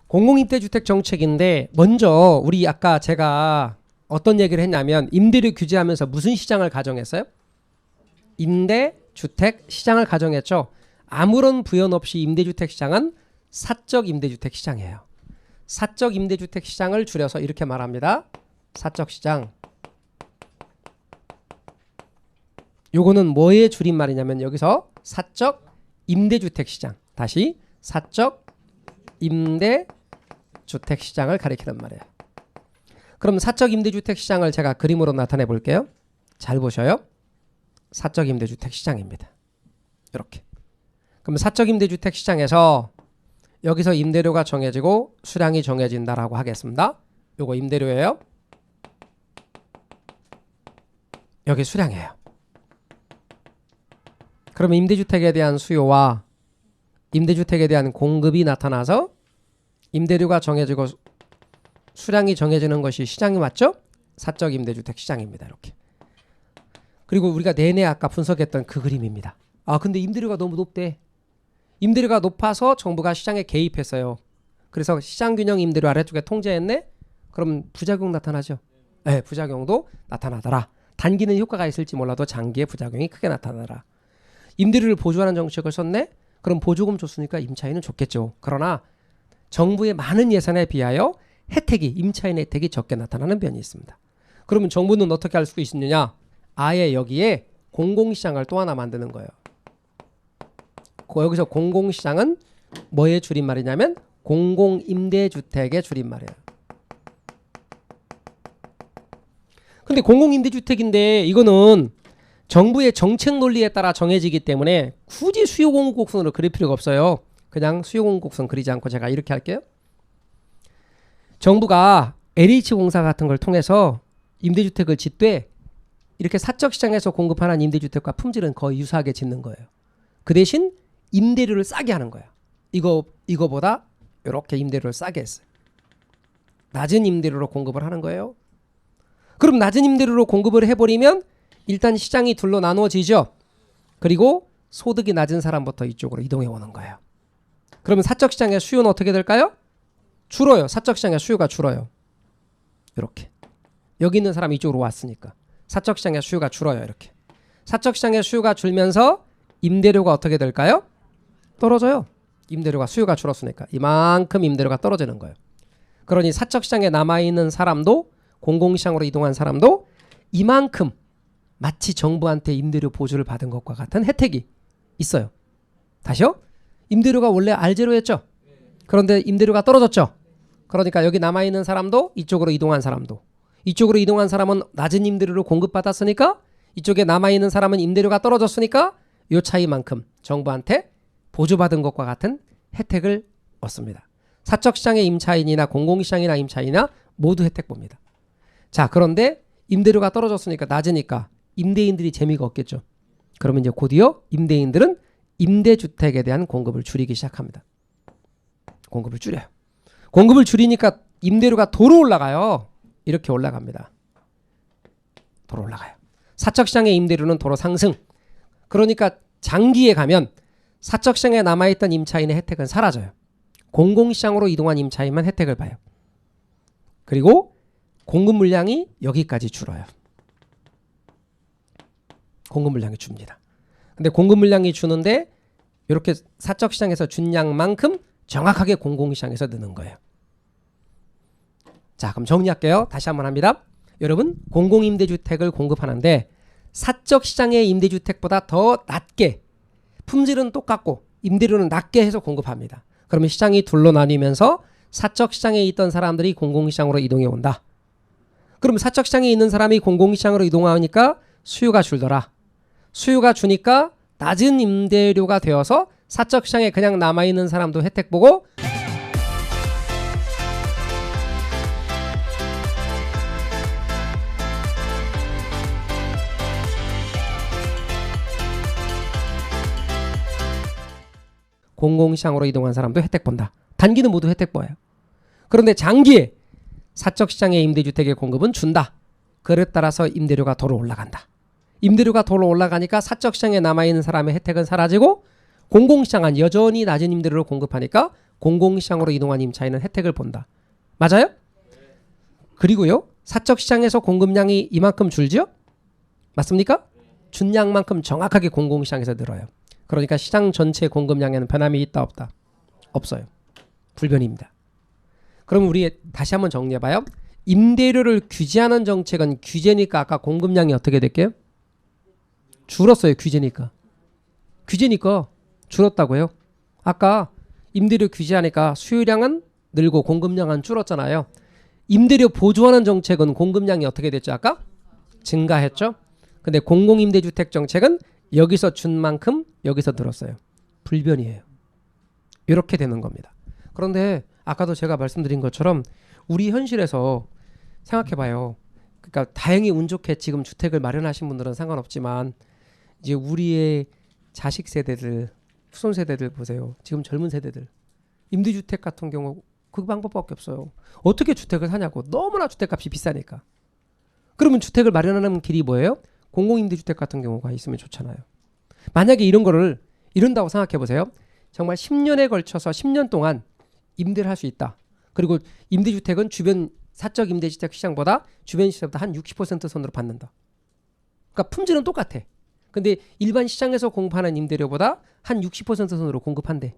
공공임대주택 정책인데 먼저 우리 아까 제가 어떤 얘기를 했냐면 임대료 규제하면서 무슨 시장을 가정했어요? 임대주택 시장을 가정했죠. 아무런 부연 없이 임대주택 시장은 사적 임대주택 시장이에요. 사적 임대주택 시장을 줄여서 이렇게 말합니다. 사적 시장. 요거는 뭐의 줄임말이냐면 여기서 사적 임대주택 시장. 다시 사적 임대주택 시장을 가리키는 말이에요. 그럼 사적 임대주택 시장을 제가 그림으로 나타내 볼게요. 잘 보셔요. 사적 임대주택 시장입니다. 이렇게. 그럼 사적 임대주택 시장에서 여기서 임대료가 정해지고 수량이 정해진다라고 하겠습니다. 요거 임대료예요. 여기 수량이에요. 그럼 임대주택에 대한 수요와 임대주택에 대한 공급이 나타나서 임대료가 정해지고 수량이 정해지는 것이 시장이 맞죠? 사적 임대주택 시장입니다. 이렇게. 그리고 우리가 내내 아까 분석했던 그 그림입니다. 아 근데 임대료가 너무 높대. 임대료가 높아서 정부가 시장에 개입했어요. 그래서 시장균형 임대료 아래쪽에 통제했네. 그럼 부작용 나타나죠. 네, 부작용도 나타나더라. 단기는 효과가 있을지 몰라도 장기에 부작용이 크게 나타나더라. 임대료를 보조하는 정책을 썼네. 그럼 보조금 줬으니까 임차인은 좋겠죠. 그러나 정부의 많은 예산에 비하여 혜택이 임차인 혜택이 적게 나타나는 면이 있습니다. 그러면 정부는 어떻게 할 수 있느냐? 아예 여기에 공공시장을 또 하나 만드는 거예요. 여기서 공공시장은 뭐의 줄임말이냐면 공공임대주택의 줄임말이에요. 근데 공공임대주택인데 이거는 정부의 정책 논리에 따라 정해지기 때문에 굳이 수요공급곡선으로 그릴 필요가 없어요. 그냥 수요공급곡선 그리지 않고 제가 이렇게 할게요. 정부가 LH공사 같은 걸 통해서 임대주택을 짓되 이렇게 사적시장에서 공급하는 임대주택과 품질은 거의 유사하게 짓는 거예요. 그 대신 임대료를 싸게 하는 거야. 이거보다 이렇게 임대료를 싸게 했어요. 낮은 임대료로 공급을 하는 거예요. 그럼 낮은 임대료로 공급을 해버리면 일단 시장이 둘로 나누어지죠. 그리고 소득이 낮은 사람부터 이쪽으로 이동해 오는 거예요. 그러면 사적시장의 수요는 어떻게 될까요? 줄어요. 사적시장의 수요가 줄어요. 이렇게. 여기 있는 사람이 이쪽으로 왔으니까. 사적시장의 수요가 줄어요. 이렇게. 사적시장의 수요가 줄면서 임대료가 어떻게 될까요? 떨어져요. 임대료가 수요가 줄었으니까. 이만큼 임대료가 떨어지는 거예요. 그러니 사적시장에 남아있는 사람도 공공시장으로 이동한 사람도 이만큼 마치 정부한테 임대료 보조를 받은 것과 같은 혜택이 있어요. 다시요? 임대료가 원래 R0였죠? 그런데 임대료가 떨어졌죠? 그러니까 여기 남아있는 사람도 이쪽으로 이동한 사람도 이쪽으로 이동한 사람은 낮은 임대료를 공급받았으니까 이쪽에 남아있는 사람은 임대료가 떨어졌으니까 이 차이만큼 정부한테 보조받은 것과 같은 혜택을 얻습니다. 사적시장의 임차인이나 공공시장이나 임차인이나 모두 혜택 봅니다. 자, 그런데 임대료가 떨어졌으니까 낮으니까 임대인들이 재미가 없겠죠. 그러면 이제 곧이어 임대인들은 임대주택에 대한 공급을 줄이기 시작합니다. 공급을 줄여요. 공급을 줄이니까 임대료가 도로 올라가요. 이렇게 올라갑니다. 도로 올라가요. 사적시장의 임대료는 도로 상승. 그러니까 장기에 가면 사적시장에 남아있던 임차인의 혜택은 사라져요. 공공시장으로 이동한 임차인만 혜택을 봐요. 그리고 공급 물량이 여기까지 줄어요. 공급 물량이 줍니다. 근데 공급 물량이 주는데 이렇게 사적시장에서 준 양만큼 정확하게 공공시장에서 느는 거예요. 자, 그럼 정리할게요. 다시 한번 합니다. 여러분, 공공임대주택을 공급하는데 사적시장의 임대주택보다 더 낮게 품질은 똑같고 임대료는 낮게 해서 공급합니다. 그러면 시장이 둘로 나뉘면서 사적시장에 있던 사람들이 공공시장으로 이동해 온다. 그럼 사적시장에 있는 사람이 공공시장으로 이동하니까 수요가 줄더라. 수요가 주니까 낮은 임대료가 되어서 사적시장에 그냥 남아있는 사람도 혜택 보고 공공시장으로 이동한 사람도 혜택 본다. 단기는 모두 혜택 보여요. 그런데 장기에 사적시장의 임대주택의 공급은 준다. 그에 따라서 임대료가 도로 올라간다. 임대료가 도로 올라가니까 사적시장에 남아있는 사람의 혜택은 사라지고 공공시장은 여전히 낮은 임대료를 공급하니까 공공시장으로 이동한 임차인은 혜택을 본다. 맞아요? 그리고요. 사적시장에서 공급량이 이만큼 줄죠? 맞습니까? 준 양만큼 정확하게 공공시장에서 늘어요. 그러니까 시장 전체 공급량에는 변함이 있다 없다? 없어요. 불변입니다. 그럼 우리 다시 한번 정리해봐요. 임대료를 규제하는 정책은 규제니까 아까 공급량이 어떻게 될게요? 줄었어요. 규제니까 줄었다고요. 아까 임대료 규제하니까 수요량은 늘고 공급량은 줄었잖아요. 임대료 보조하는 정책은 공급량이 어떻게 됐죠? 아까 증가했죠. 근데 공공임대주택 정책은 여기서 준 만큼 여기서 늘었어요. 불변이에요. 이렇게 되는 겁니다. 그런데 아까도 제가 말씀드린 것처럼 우리 현실에서 생각해봐요. 그러니까 다행히 운 좋게 지금 주택을 마련하신 분들은 상관없지만 이제 우리의 자식 세대들, 후손 세대들 보세요. 지금 젊은 세대들 임대주택 같은 경우 그 방법밖에 없어요. 어떻게 주택을 사냐고. 너무나 주택값이 비싸니까. 그러면 주택을 마련하는 길이 뭐예요? 공공임대주택 같은 경우가 있으면 좋잖아요. 만약에 이런 거를 이런다고 생각해 보세요. 정말 10년에 걸쳐서 10년 동안 임대를 할 수 있다. 그리고 임대주택은 주변 사적 임대주택 시장보다 주변 시장보다 한 60% 선으로 받는다. 그러니까 품질은 똑같아. 근데 일반 시장에서 공급하는 임대료보다 한 60% 선으로 공급한대.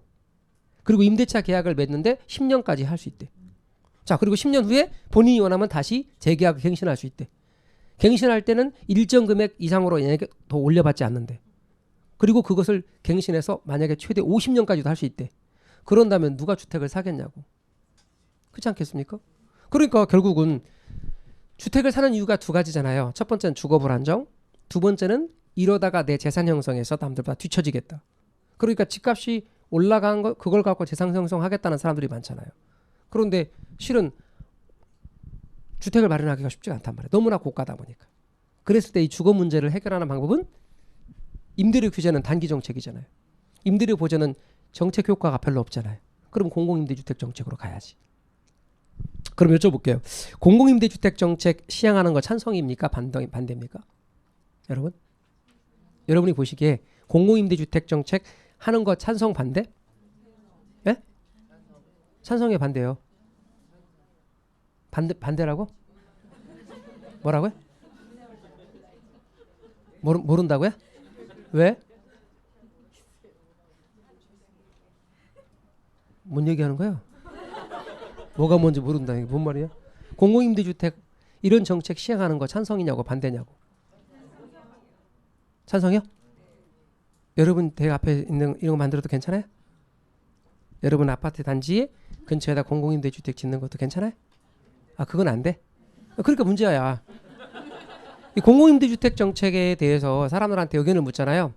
그리고 임대차 계약을 맺는데 10년까지 할 수 있대. 자, 그리고 10년 후에 본인이 원하면 다시 재계약 갱신할 수 있대. 갱신할 때는 일정 금액 이상으로 더 올려받지 않는데. 그리고 그것을 갱신해서 만약에 최대 50년까지도 할 수 있대. 그런다면 누가 주택을 사겠냐고. 그렇지 않겠습니까? 그러니까 결국은 주택을 사는 이유가 두 가지잖아요. 첫 번째는 주거 불안정, 두 번째는 이러다가 내 재산 형성에서 남들보다 뒤처지겠다. 그러니까 집값이 올라간 거 그걸 갖고 재산 형성하겠다는 사람들이 많잖아요. 그런데 실은 주택을 마련하기가 쉽지가 않단 말이에요. 너무나 고가다 보니까. 그랬을 때 이 주거 문제를 해결하는 방법은 임대료 규제는 단기 정책이잖아요. 임대료 보전은 정책 효과가 별로 없잖아요. 그럼 공공임대주택 정책으로 가야지. 그럼 여쭤볼게요. 공공임대주택 정책 시행하는 거 찬성입니까? 반대입니까? 여러분? 여러분이 보시기에 공공임대주택 정책 하는 거 찬성 반대? 예? 찬성에 반대요. 반대라고? 뭐라고요? 모른다고요? 왜? 뭔 얘기하는 거야? 뭐가 뭔지 모른다. 이게 뭔 말이야? 공공임대주택 이런 정책 시행하는 거 찬성이냐고 반대냐고? 찬성이요? 여러분 댁 앞에 있는 이런 거 만들어도 괜찮아요? 여러분 아파트 단지 근처에다 공공임대주택 짓는 것도 괜찮아요? 아, 그건 안 돼? 그러니까 문제야. 이 공공임대주택 정책에 대해서 사람들한테 의견을 묻잖아요.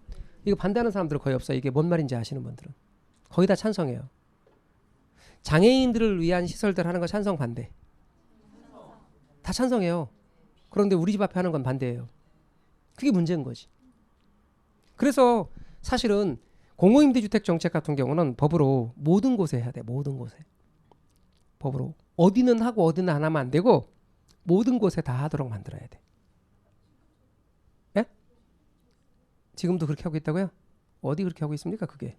이거 반대하는 사람들은 거의 없어요. 이게 뭔 말인지 아시는 분들은. 거의 다 찬성해요. 장애인들을 위한 시설들 하는 거 찬성 반대. 다 찬성해요. 그런데 우리 집 앞에 하는 건 반대예요. 그게 문제인 거지. 그래서 사실은 공공임대주택 정책 같은 경우는 법으로 모든 곳에 해야 돼. 모든 곳에. 법으로. 어디는 하고 어디는 안 하면 안 되고 모든 곳에 다 하도록 만들어야 돼. 예? 지금도 그렇게 하고 있다고요? 어디 그렇게 하고 있습니까? 그게.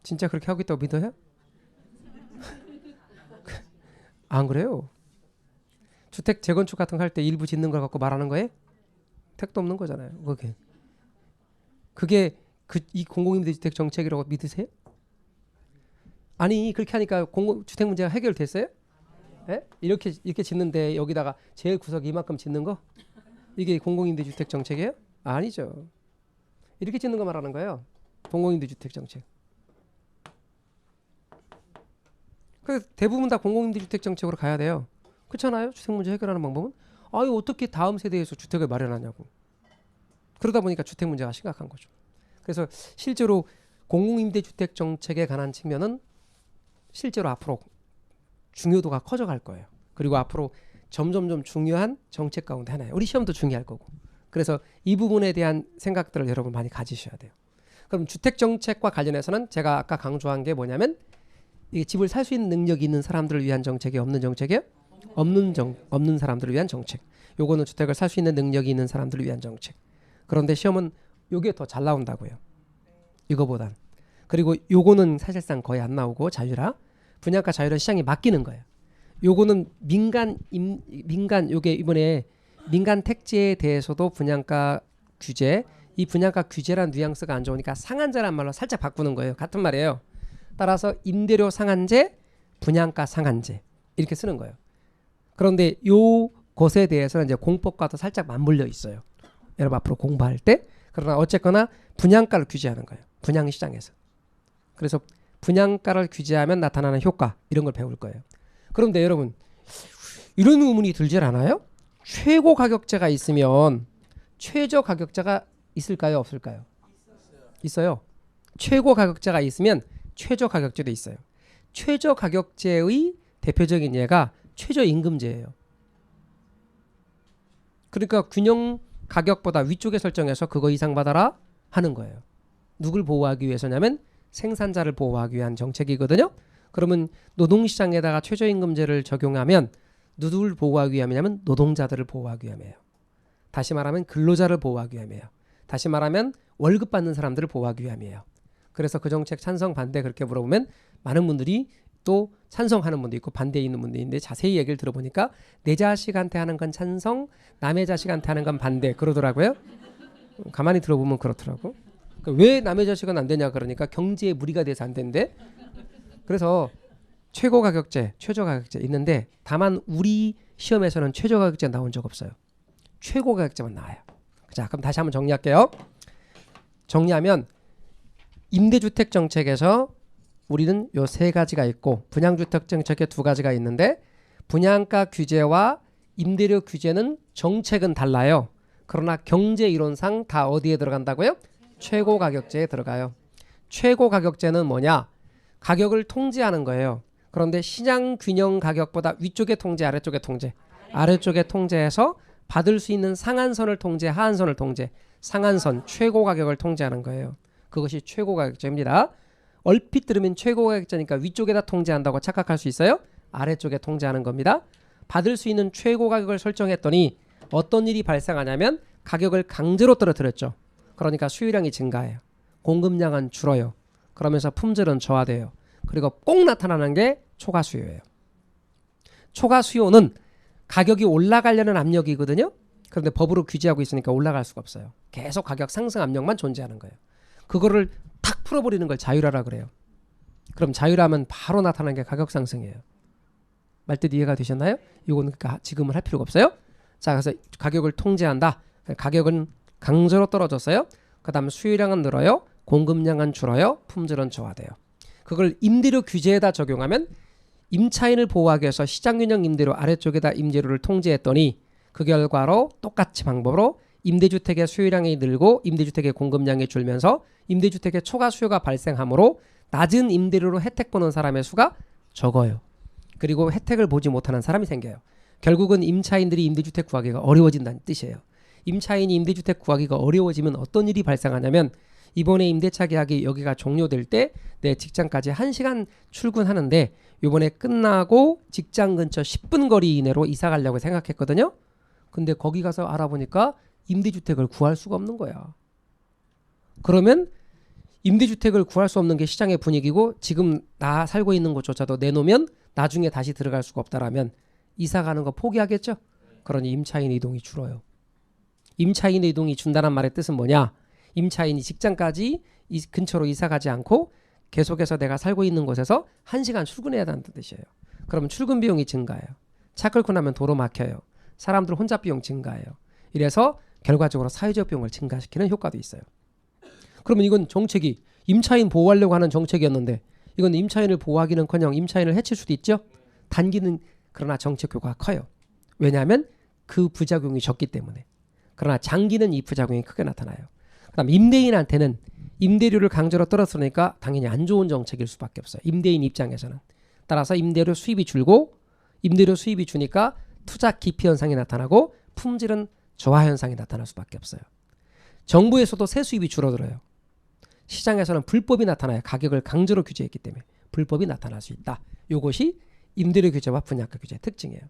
진짜 그렇게 하고 있다고 믿어요? 안 그래요? 주택 재건축 같은 거 할 때 일부 짓는 걸 갖고 말하는 거에 택도 없는 거잖아요. 그게 이 공공임대주택 정책이라고 믿으세요? 아니 그렇게 하니까 주택 문제가 해결됐어요? 예? 이렇게 짓는데 여기다가 제일 구석 이만큼 짓는 거? 이게 공공임대주택 정책이에요? 아니죠. 이렇게 짓는 거 말하는 거예요. 공공임대주택 정책. 그 대부분 다 공공임대주택 정책으로 가야 돼요. 그렇잖아요. 주택 문제 해결하는 방법은 아유 어떻게 다음 세대에서 주택을 마련하냐고. 그러다 보니까 주택 문제가 심각한 거죠. 그래서 실제로 공공임대주택 정책에 관한 측면은 실제로 앞으로 중요도가 커져갈 거예요. 그리고 앞으로 점점점 중요한 정책 가운데 하나예요. 우리 시험도 중요할 거고. 그래서 이 부분에 대한 생각들을 여러분 많이 가지셔야 돼요. 그럼 주택 정책과 관련해서는 제가 아까 강조한 게 뭐냐면 이게 집을 살 수 있는 능력이 있는 사람들을 위한 정책이 없는 정책이에요? 없는 사람들을 위한 정책. 요거는 주택을 살 수 있는 능력이 있는 사람들을 위한 정책. 그런데 시험은 요게 더 잘 나온다고요. 이거보단. 그리고 요거는 사실상 거의 안 나오고 자유라. 분양가 자유라 시장에 맡기는 거예요. 요거는 민간 요게 이번에 민간 택지에 대해서도 분양가 규제. 이 분양가 규제란 뉘앙스가 안 좋으니까 상한제란 말로 살짝 바꾸는 거예요. 같은 말이에요. 따라서 임대료 상한제, 분양가 상한제 이렇게 쓰는 거예요. 그런데 요 것에 대해서는 이제 공법과도 살짝 맞물려 있어요. 여러분 앞으로 공부할 때. 그러나 어쨌거나 분양가를 규제하는 거예요. 분양시장에서. 그래서 분양가를 규제하면 나타나는 효과 이런 걸 배울 거예요. 그런데 여러분 이런 의문이 들질 않아요? 최고 가격제가 있으면 최저 가격제가 있을까요? 없을까요? 있어요. 최고 가격제가 있으면 최저 가격제도 있어요. 최저 가격제의 대표적인 예가 최저임금제예요. 그러니까 균형 가격보다 위쪽에 설정해서 그거 이상 받아라 하는 거예요. 누굴 보호하기 위해서냐면 생산자를 보호하기 위한 정책이거든요. 그러면 노동시장에다가 최저임금제를 적용하면 누구를 보호하기 위함이냐면 노동자들을 보호하기 위함이에요. 다시 말하면 근로자를 보호하기 위함이에요. 다시 말하면 월급 받는 사람들을 보호하기 위함이에요. 그래서 그 정책 찬성 반대 그렇게 물어보면 많은 분들이 또 찬성하는 분도 있고 반대에 있는 분도 있는데 자세히 얘기를 들어보니까 내 자식한테 하는 건 찬성, 남의 자식한테 하는 건 반대 그러더라고요. 가만히 들어보면 그렇더라고. 왜 남의 자식은 안 되냐 그러니까 경제에 무리가 돼서 안 된대. 그래서 최고 가격제, 최저 가격제 있는데 다만 우리 시험에서는 최저 가격제 나온 적 없어요. 최고 가격제만 나와요. 자, 그럼 다시 한번 정리할게요. 정리하면 임대주택 정책에서 우리는 요 세 가지가 있고 분양주택 정책에 두 가지가 있는데 분양가 규제와 임대료 규제는 정책은 달라요. 그러나 경제 이론상 다 어디에 들어간다고요? 최고 가격제에 들어가요. 최고 가격제는 뭐냐? 가격을 통제하는 거예요. 그런데 시장 균형 가격보다 위쪽에 통제, 아래쪽에 통제. 아래쪽에 통제해서 받을 수 있는 상한선을 통제, 하한선을 통제. 상한선, 최고 가격을 통제하는 거예요. 그것이 최고 가격제입니다. 얼핏 들으면 최고 가격제니까 위쪽에다 통제한다고 착각할 수 있어요? 아래쪽에 통제하는 겁니다. 받을 수 있는 최고 가격을 설정했더니 어떤 일이 발생하냐면 가격을 강제로 떨어뜨렸죠. 그러니까 수요량이 증가해요. 공급량은 줄어요. 그러면서 품질은 저하돼요. 그리고 꼭 나타나는 게 초과 수요예요. 초과 수요는 가격이 올라가려는 압력이거든요. 그런데 법으로 규제하고 있으니까 올라갈 수가 없어요. 계속 가격 상승 압력만 존재하는 거예요. 그거를 탁 풀어버리는 걸 자율화라 그래요. 그럼 자율화하면 바로 나타나는 게 가격 상승이에요. 말뜻 이해가 되셨나요? 이거는 그러니까 지금은 할 필요가 없어요. 자, 그래서 가격을 통제한다. 가격은 강제로 떨어졌어요. 그 다음 수요량은 늘어요. 공급량은 줄어요. 품질은 저하돼요. 그걸 임대료 규제에다 적용하면 임차인을 보호하기 위해서 시장균형 임대료 아래쪽에다 임대료를 통제했더니 그 결과로 똑같이 방법으로 임대주택의 수요량이 늘고 임대주택의 공급량이 줄면서 임대주택의 초과 수요가 발생하므로 낮은 임대료로 혜택 보는 사람의 수가 적어요. 그리고 혜택을 보지 못하는 사람이 생겨요. 결국은 임차인들이 임대주택 구하기가 어려워진다는 뜻이에요. 임차인이 임대주택 구하기가 어려워지면 어떤 일이 발생하냐면 이번에 임대차 계약이 여기가 종료될 때 내 직장까지 1시간 출근하는데 이번에 끝나고 직장 근처 10분 거리 이내로 이사 가려고 생각했거든요. 근데 거기 가서 알아보니까 임대주택을 구할 수가 없는 거야. 그러면 임대주택을 구할 수 없는 게 시장의 분위기고 지금 나 살고 있는 곳조차도 내놓으면 나중에 다시 들어갈 수가 없다라면 이사 가는 거 포기하겠죠. 그러니 임차인 이동이 줄어요. 임차인 이동이 준다는 말의 뜻은 뭐냐? 임차인이 직장까지 이 근처로 이사 가지 않고 계속해서 내가 살고 있는 곳에서 1시간 출근해야 한다는 뜻이에요. 그러면 출근 비용이 증가해요. 차 끌고 나면 도로 막혀요. 사람들 혼잡 비용 증가해요. 이래서 결과적으로 사회적 비용을 증가시키는 효과도 있어요. 그러면 이건 정책이 임차인 보호하려고 하는 정책이었는데 이건 임차인을 보호하기는커녕 임차인을 해칠 수도 있죠. 단기는 그러나 정책 효과가 커요. 왜냐하면 그 부작용이 적기 때문에. 그러나 장기는 이 부작용이 크게 나타나요. 그다음 임대인한테는 임대료를 강제로 떨어뜨리니까 당연히 안 좋은 정책일 수밖에 없어요. 임대인 입장에서는. 따라서 임대료 수입이 줄고 임대료 수입이 주니까 투자 기피 현상이 나타나고 품질은 저하 현상이 나타날 수밖에 없어요. 정부에서도 세수입이 줄어들어요. 시장에서는 불법이 나타나요. 가격을 강제로 규제했기 때문에 불법이 나타날 수 있다. 이것이 임대료 규제와 분양가 규제의 특징이에요.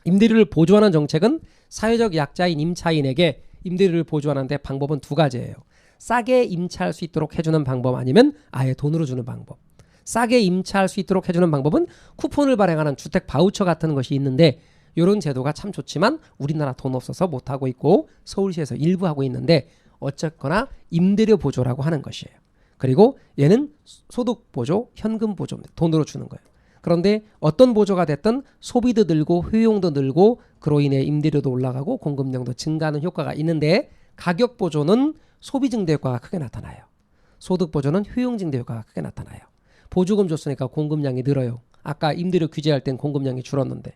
임대료를 보조하는 정책은 사회적 약자인 임차인에게 임대료를 보조하는 데 방법은 두 가지예요. 싸게 임차할 수 있도록 해주는 방법 아니면 아예 돈으로 주는 방법. 싸게 임차할 수 있도록 해주는 방법은 쿠폰을 발행하는 주택 바우처 같은 것이 있는데 이런 제도가 참 좋지만 우리나라 돈 없어서 못하고 있고 서울시에서 일부 하고 있는데 어쨌거나 임대료 보조라고 하는 것이에요. 그리고 얘는 소득 보조, 현금 보조입니다. 돈으로 주는 거예요. 그런데 어떤 보조가 됐든 소비도 늘고 효용도 늘고 그로 인해 임대료도 올라가고 공급량도 증가하는 효과가 있는데 가격 보조는 소비 증대 효과가 크게 나타나요. 소득 보조는 효용 증대 효과가 크게 나타나요. 보조금 줬으니까 공급량이 늘어요. 아까 임대료 규제할 땐 공급량이 줄었는데.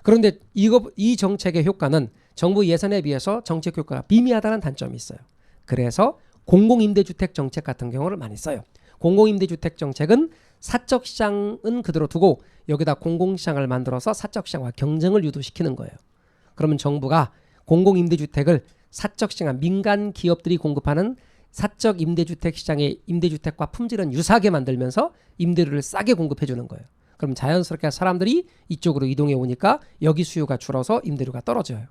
그런데 이 정책의 효과는 정부 예산에 비해서 정책 효과가 미미하다는 단점이 있어요. 그래서 공공임대주택 정책 같은 경우를 많이 써요. 공공임대주택 정책은 사적 시장은 그대로 두고 여기다 공공시장을 만들어서 사적 시장과 경쟁을 유도시키는 거예요. 그러면 정부가 공공임대주택을 사적 시장, 민간 기업들이 공급하는 사적 임대주택 시장의 임대주택과 품질은 유사하게 만들면서 임대료를 싸게 공급해 주는 거예요. 그럼 자연스럽게 사람들이 이쪽으로 이동해 오니까 여기 수요가 줄어서 임대료가 떨어져요.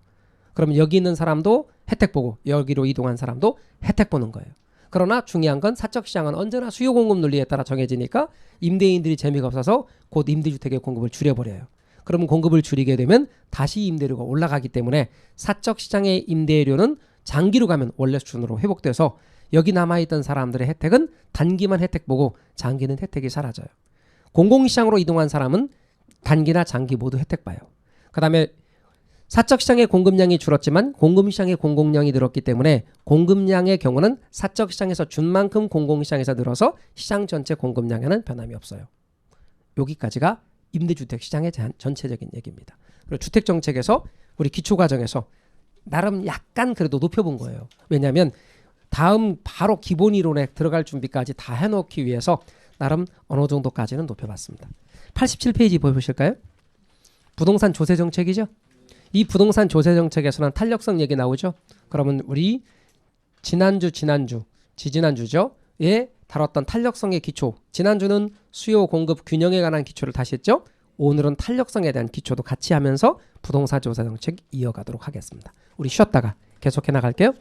그러면 여기 있는 사람도 혜택 보고 여기로 이동한 사람도 혜택 보는 거예요. 그러나 중요한 건 사적 시장은 언제나 수요 공급 논리에 따라 정해지니까 임대인들이 재미가 없어서 곧 임대주택의 공급을 줄여버려요. 그러면 공급을 줄이게 되면 다시 임대료가 올라가기 때문에 사적 시장의 임대료는 장기로 가면 원래 수준으로 회복돼서 여기 남아있던 사람들의 혜택은 단기만 혜택 보고 장기는 혜택이 사라져요. 공공시장으로 이동한 사람은 단기나 장기 모두 혜택 봐요. 그 다음에 사적 시장의 공급량이 줄었지만 공급시장의 공급량이 늘었기 때문에 공급량의 경우는 사적 시장에서 준 만큼 공공시장에서 늘어서 시장 전체 공급량에는 변함이 없어요. 여기까지가 임대주택 시장의 전체적인 얘기입니다. 그리고 주택정책에서 우리 기초과정에서 나름 약간 그래도 높여본 거예요. 왜냐하면 다음 바로 기본 이론에 들어갈 준비까지 다 해놓기 위해서 나름 어느 정도까지는 높여봤습니다. 87페이지 보실까요? 부동산 조세 정책이죠. 이 부동산 조세 정책에서는 탄력성 얘기 나오죠. 그러면 우리 지지난주죠. 에 다뤘던 탄력성의 기초. 지난주는 수요 공급 균형에 관한 기초를 다시 했죠. 오늘은 탄력성에 대한 기초도 같이 하면서 부동산 조세 정책 이어가도록 하겠습니다. 우리 쉬었다가 계속해 나갈게요.